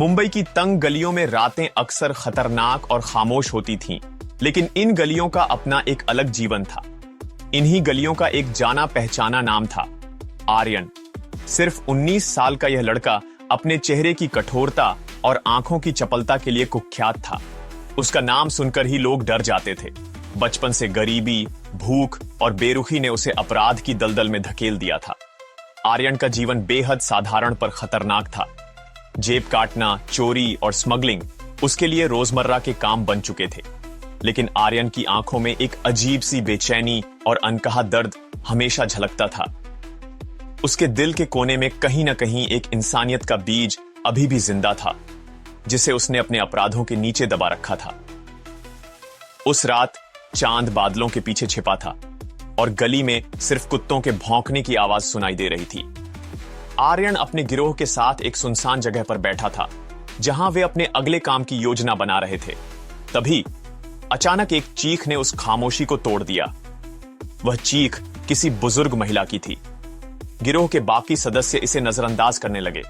मुंबई की तंग गलियों में रातें अक्सर खतरनाक और खामोश होती थीं, लेकिन इन गलियों का अपना एक अलग जीवन था। इन्हीं गलियों का एक जाना पहचाना नाम था, आर्यन। सिर्फ 19 साल का यह लड़का अपने चेहरे की कठोरता और आंखों की चपलता के लिए कुख्यात था। उसका नाम सुनकर ही लोग डर जाते थे। बचपन से गरीबी, भूख और बेरुखी ने उसे अपराध की दलदल में धकेल दिया था। आर्यन का जीवन बेहद साधारण पर खतरनाक था। जेब काटना, चोरी और स्मगलिंग उसके लिए रोजमर्रा के काम बन चुके थे। लेकिन आर्यन की आंखों में एक अजीब सी बेचैनी और अनकहा दर्द हमेशा झलकता था। उसके दिल के कोने में कहीं ना कहीं एक इंसानियत का बीज अभी भी जिंदा था, जिसे उसने अपने अपराधों के नीचे दबा रखा था। उस रात चांद बादलों के पीछे छिपा था और गली में सिर्फ कुत्तों के भौंकने की आवाज सुनाई दे रही थी। आर्यन अपने गिरोह के साथ एक सुनसान जगह पर बैठा था, जहां वे अपने अगले काम की योजना बना रहे थे। तभी अचानक एक चीख ने उस खामोशी को तोड़ दिया। वह चीख किसी बुजुर्ग महिला की थी। गिरोह के बाकी सदस्य इसे नजरअंदाज करने लगे।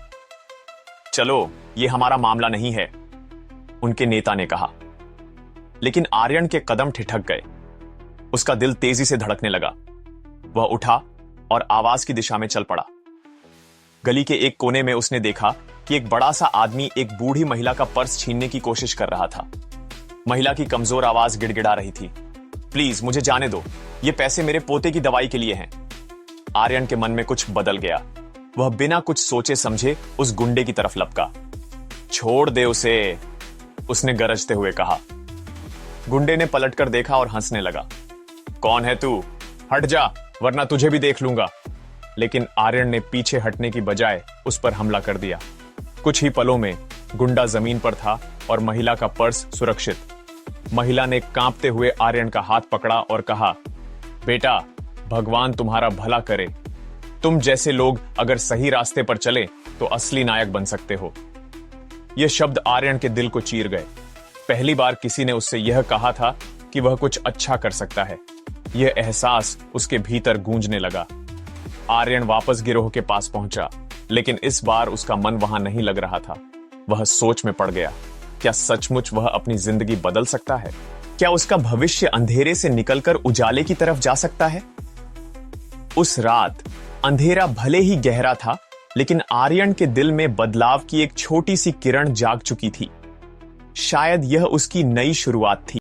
चलो, यह हमारा मामला नहीं है, उनके नेता ने कहा। लेकिन आर्यन के कदम ठिठक गए। उसका दिल तेजी से धड़कने लगा। वह उठा और आवाज की दिशा में चल पड़ा। गली के एक कोने में उसने देखा कि एक बड़ा सा आदमी एक बूढ़ी महिला का पर्स छीनने की कोशिश कर रहा था। महिला की कमजोर आवाज गिड़गिड़ा रही थी, प्लीज मुझे जाने दो, ये पैसे मेरे पोते की दवाई के लिए हैं। आर्यन के मन में कुछ बदल गया। वह बिना कुछ सोचे समझे उस गुंडे की तरफ लपका। छोड़ दे उसे, उसने गरजते हुए कहा। गुंडे ने पलटकर देखा और हंसने लगा। कौन है तू? हट जा, वरना तुझे भी देख लूंगा। लेकिन आर्यन ने पीछे हटने की बजाय उस पर हमला कर दिया। कुछ ही पलों में गुंडा जमीन पर था और महिला का पर्स सुरक्षित। महिला ने कांपते हुए आर्यन का हाथ पकड़ा और कहा, बेटा, भगवान तुम्हारा भला करे। तुम जैसे लोग अगर सही रास्ते पर चले तो असली नायक बन सकते हो। यह शब्द आर्यन के दिल को चीर गए। पहली बार किसी ने उससे यह कहा था कि वह कुछ अच्छा कर सकता है। यह एहसास उसके भीतर गूंजने लगा। आर्यन वापस गिरोह के पास पहुंचा, लेकिन इस बार उसका मन वहां नहीं लग रहा था। वह सोच में पड़ गया। क्या सचमुच वह अपनी जिंदगी बदल सकता है? क्या उसका भविष्य अंधेरे से निकलकर उजाले की तरफ जा सकता है? उस रात अंधेरा भले ही गहरा था, लेकिन आर्यन के दिल में बदलाव की एक छोटी सी किरण जाग चुकी थी। शायद यह उसकी नई शुरुआत थी।